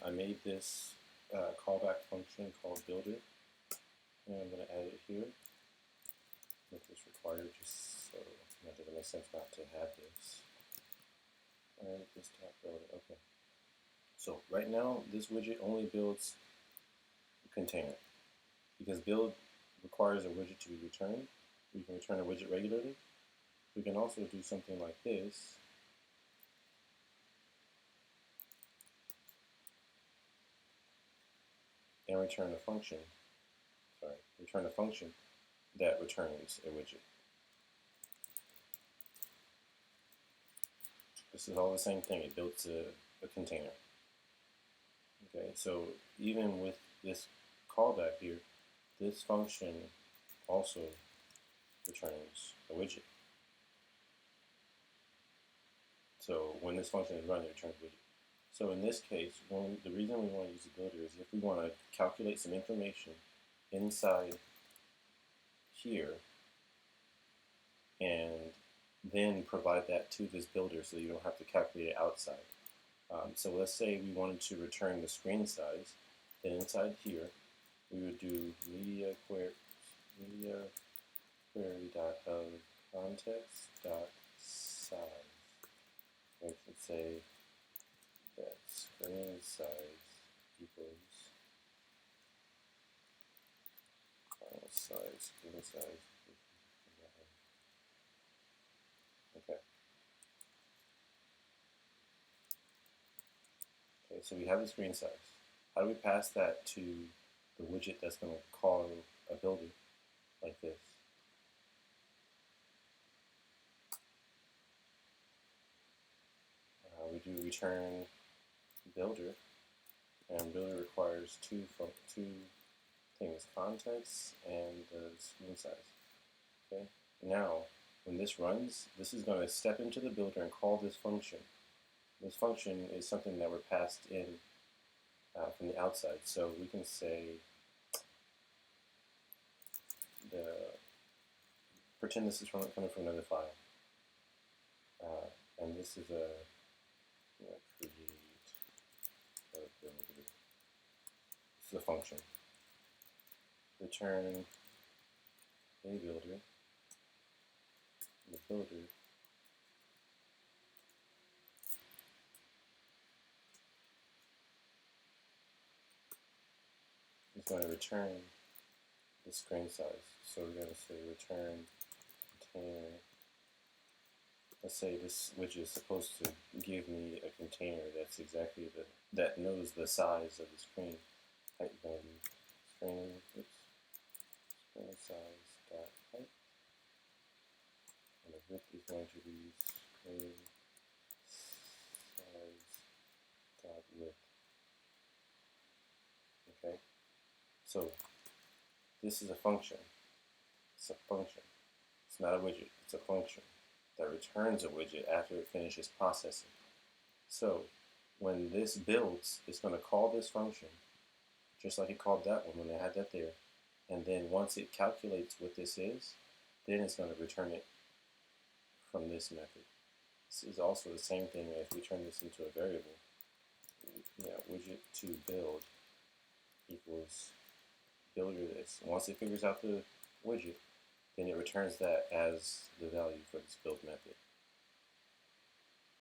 I made this callback function called builder, and I'm going to add it here. Make this required just so it doesn't make sense not to have this. And this top builder, okay. So right now, this widget only builds a container because build requires a widget to be returned. We can return a widget regularly. We can also do something like this. And return a function, return a function that returns a widget. This is all the same thing, it builds a container. Okay, so even with this callback here, this function also returns a widget. So when this function is running, it returns a widget. So in this case, the reason we want to use the builder is if we want to calculate some information inside here and then provide that to this builder so you don't have to calculate it outside. So let's say we wanted to return the screen size, then inside here we would do media query dot of context dot size. We could say that screen size equals file size, screen size. Okay. Okay, so we have the screen size. How do we pass that to the widget that's going to call a builder like this? We do return builder, and builder requires two things, context and the screen size. Okay. Now, when this runs, this is going to step into the builder and call this function. This function is something that we're passed in from the outside. So we can say pretend this is coming from another file, and this is a create a builder. This is a function. Return a builder. The builder is going to return the screen size. So we're going to say return container. Let's say this widget is supposed to give me a container that's exactly that knows the size of the screen. Height value screen size dot height, and the width is going to be screen size dot width. Okay, so this is a function. It's a function. It's not a widget. It's a function that returns a widget after it finishes processing. So when this builds, it's going to call this function, just like it called that one when they had that there. And then once it calculates what this is, then it's going to return it from this method. This is also the same thing if we turn this into a variable. Widget to build equals builder this. Once it figures out the widget, then it returns that as the value for this build method.